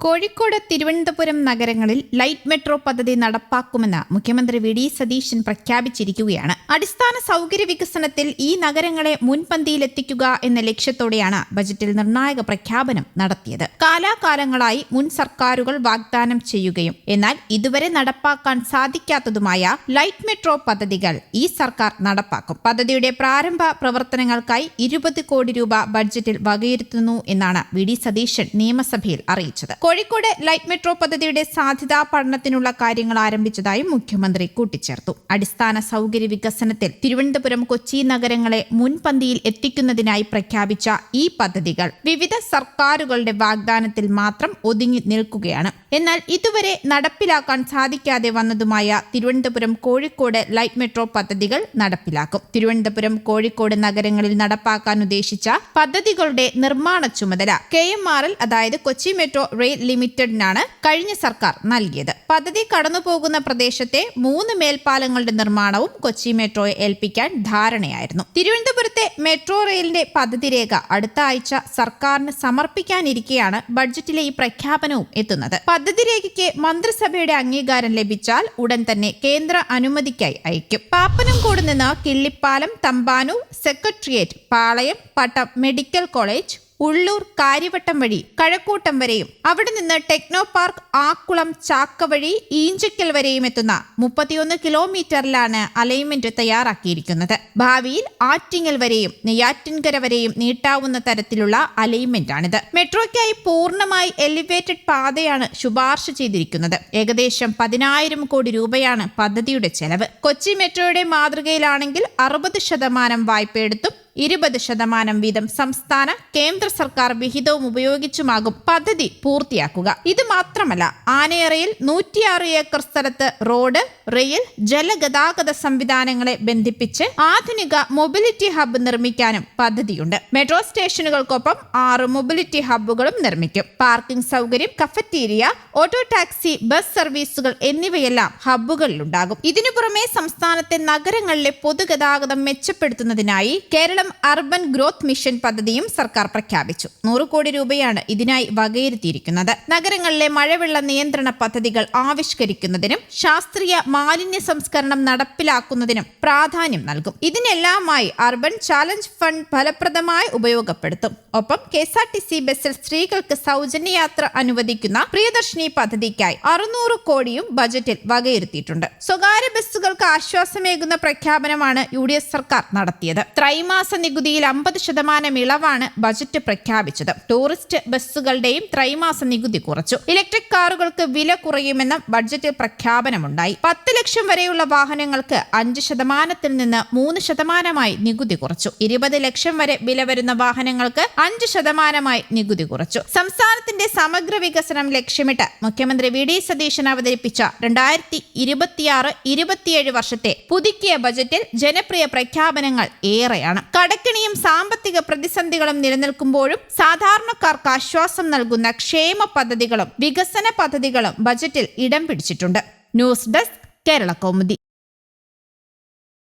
കോഴിക്കോട്, തിരുവനന്തപുരം നഗരങ്ങളിൽ light metro പദ്ധതി നടപ്പാക്കുമെന്ന് മുഖ്യമന്ത്രി വി.ഡി. സതീശൻ പ്രഖ്യാപിച്ചിരിക്കുകയാണ്. അടിസ്ഥാന സൗകര്യ വികസനത്തിൽ ഈ നഗരങ്ങളെ മുൻപന്തിയിലെത്തിക്കുക എന്ന ലക്ഷ്യത്തോടെയാണ് ബജറ്റിൽ നിർണായക പ്രഖ്യാപനം നടത്തിയത്. കാലാകാലങ്ങളായി മുൻ സർക്കാരുകൾ വാഗ്ദാനം ചെയ്യുകയും എന്നാൽ ഇതുവരെ നടപ്പാക്കാൻ സാധിക്കാത്തതുമായ ലൈറ്റ് മെട്രോ പദ്ധതികൾ ഈ സർക്കാർ നടപ്പാക്കും. പദ്ധതിയുടെ പ്രാരംഭ പ്രവർത്തനങ്ങൾക്കായി 20 കോടി രൂപ ബഡ്ജറ്റിൽ വകയിരുത്തുന്നു എന്നാണ് വി.ഡി. സതീശൻ നിയമസഭയിൽ അറിയിച്ചത്. കോഴിക്കോട് ലൈറ്റ് മെട്രോ പദ്ധതിയുടെ സാധ്യതാ പഠനത്തിനുള്ള കാര്യങ്ങൾ ആരംഭിച്ചതായും മുഖ്യമന്ത്രി കൂട്ടിച്ചേർത്തു. അടിസ്ഥാന സൗകര്യ വികസനത്തിൽ തിരുവനന്തപുരം, കൊച്ചി നഗരങ്ങളെ മുൻപന്തിയിൽ എത്തിക്കുന്നതിനായി പ്രഖ്യാപിച്ച ഈ പദ്ധതികൾ വിവിധ സർക്കാരുകളുടെ വാഗ്ദാനത്തിൽ മാത്രം ഒതുങ്ങി നിൽക്കുകയാണ്. എന്നാൽ ഇതുവരെ നടപ്പിലാക്കാൻ സാധിക്കാതെ വന്നതുമായ തിരുവനന്തപുരം, കോഴിക്കോട് ലൈറ്റ് മെട്രോ പദ്ധതികൾ നടപ്പിലാക്കും. തിരുവനന്തപുരം, കോഴിക്കോട് നഗരങ്ങളിൽ നടപ്പാക്കാൻ ഉദ്ദേശിച്ച പദ്ധതികളുടെ നിർമ്മാണ ചുമതല KMRL, അതായത് കൊച്ചി മെട്രോ റെയിൽ ലിമിറ്റഡിനാണ് കഴിഞ്ഞ സർക്കാർ നൽകിയത്. പദ്ധതി കടന്നുപോകുന്ന പ്രദേശത്തെ 3 മേൽപ്പാലങ്ങളുടെ നിർമ്മാണവും കൊച്ചി മെട്രോയെ ഏൽപ്പിക്കാൻ ധാരണയായിരുന്നു. തിരുവനന്തപുരത്തെ മെട്രോ റെയിലിന്റെ പദ്ധതി രേഖ അടുത്ത ആഴ്ച സർക്കാരിന് സമർപ്പിക്കാനിരിക്കെയാണ് ബഡ്ജറ്റിലെ ഈ പ്രഖ്യാപനവും എത്തുന്നത്. പദ്ധതി രേഖയ്ക്ക് മന്ത്രിസഭയുടെ അംഗീകാരം ലഭിച്ചാൽ ഉടൻ തന്നെ കേന്ദ്ര അനുമതിക്കായി അയക്കും. പാപ്പനംകോട് നിന്ന് കിള്ളിപ്പാലം, തമ്പാനൂർ, സെക്രട്ടേറിയറ്റ്, പാളയം, പട്ടം മെഡിക്കൽ കോളേജ്, ഉള്ളൂർ, കാര്യവട്ടം വഴി കഴക്കൂട്ടം വരെയും അവിടെ നിന്ന് ടെക്നോ പാർക്ക്, ആക്കുളം, ചാക്ക വഴി ഈഞ്ചക്കൽ വരെയും എത്തുന്ന 31 കിലോമീറ്ററിലാണ് അലൈൻമെന്റ് തയ്യാറാക്കിയിരിക്കുന്നത്. ഭാവിയിൽ ആറ്റിങ്ങൽ വരെയും നെയ്യാറ്റിൻകര വരെയും നീട്ടാവുന്ന തരത്തിലുള്ള അലൈൻമെന്റാണിത്. മെട്രോയ്ക്കായി പൂർണ്ണമായി എലിവേറ്റഡ് പാതയാണ് ശുപാർശ ചെയ്തിരിക്കുന്നത്. ഏകദേശം 10,000 കോടി രൂപയാണ് പദ്ധതിയുടെ ചെലവ്. കൊച്ചി മെട്രോയുടെ മാതൃകയിലാണെങ്കിൽ 60% വായ്പയെടുത്തും 20% വീതം സംസ്ഥാന, കേന്ദ്ര സർക്കാർ വിഹിതവും ഉപയോഗിച്ചുമാകും പദ്ധതി പൂർത്തിയാക്കുക. ഇത് മാത്രമല്ല, ആനയറയിൽ 106 ഏക്കർ സ്ഥലത്ത് റോഡ്, റെയിൽ, ജലഗതാഗത സംവിധാനങ്ങളെ ബന്ധിപ്പിച്ച് ആധുനിക മൊബിലിറ്റി ഹബ്ബ് നിർമ്മിക്കാനും പദ്ധതിയുണ്ട്. മെട്രോ സ്റ്റേഷനുകൾക്കൊപ്പം 6 മൊബിലിറ്റി ഹബ്ബുകളും നിർമ്മിക്കും. പാർക്കിംഗ് സൗകര്യം, കഫറ്റീരിയ, ഓട്ടോ ടാക്സി, ബസ് സർവീസുകൾ എന്നിവയെല്ലാം ഹബ്ബുകളിലുണ്ടാകും. ഇതിനു പുറമെ സംസ്ഥാനത്തെ നഗരങ്ങളിലെ പൊതുഗതാഗതം മെച്ചപ്പെടുത്തുന്നതിനായി കേരളം അർബൻ ഗ്രോത്ത് മിഷൻ പദ്ധതിയും സർക്കാർ പ്രഖ്യാപിച്ചു. 100 കോടി രൂപയാണ് ഇതിനായി വകയിരുത്തിയിരിക്കുന്നത്. നഗരങ്ങളിലെ മഴവെള്ള നിയന്ത്രണ പദ്ധതികൾ ആവിഷ്കരിക്കുന്നതിനും ശാസ്ത്രീയ മാലിന്യ സംസ്കരണം നടപ്പിലാക്കുന്നതിനും പ്രാധാന്യം നൽകും. ഇതിനെല്ലാമായി അർബൻ ചാലഞ്ച് ഫണ്ട് ഫലപ്രദമായി ഉപയോഗപ്പെടുത്തും. ഒപ്പം KSRTC ബസ്സിൽ സ്ത്രീകൾക്ക് സൗജന്യ യാത്ര അനുവദിക്കുന്ന പ്രിയദർശിനി പദ്ധതിക്കായി 600 കോടിയും ബജറ്റിൽ വകയിരുത്തിയിട്ടുണ്ട്. സ്വകാര്യ ബസ്സുകൾക്ക് ആശ്വാസമേകുന്ന പ്രഖ്യാപനമാണ് UDF സർക്കാർ നടത്തിയത്. ത്രൈമാസ നികുതിയിൽ 50% ഇളവാണ് ബജറ്റ് പ്രഖ്യാപിച്ചത്. ടൂറിസ്റ്റ് ബസ്സുകളുടെയും ത്രൈമാസ നികുതി കുറച്ചു. ഇലക്ട്രിക് കാറുകൾക്ക് വില കുറയുമെന്ന ബഡ്ജറ്റിൽ പ്രഖ്യാപനമുണ്ടായി. 10 ലക്ഷം വരെയുള്ള വാഹനങ്ങൾക്ക് 5% നിന്ന് 3% നികുതി കുറച്ചു. 20 ലക്ഷം വരെ വില വരുന്ന വാഹനങ്ങൾക്ക് 5% നികുതി കുറച്ചു. സംസ്ഥാനത്തിന്റെ സമഗ്ര വികസനം ലക്ഷ്യമിട്ട് മുഖ്യമന്ത്രി വി.ഡി. സതീശൻ അവതരിപ്പിച്ച 2026-27 വർഷത്തെ പുതുക്കിയ ബജറ്റിൽ ജനപ്രിയ പ്രഖ്യാപനങ്ങൾ ഏറെയാണ്. കടക്കിണിയും സാമ്പത്തിക പ്രതിസന്ധികളും നിലനിൽക്കുമ്പോഴും സാധാരണക്കാർക്ക് ആശ്വാസം നൽകുന്ന ക്ഷേമ പദ്ധതികളും വികസന പദ്ധതികളും ബജറ്റിൽ ഇടം പിടിച്ചിട്ടുണ്ട്. News desk, Kerala Kaumudi.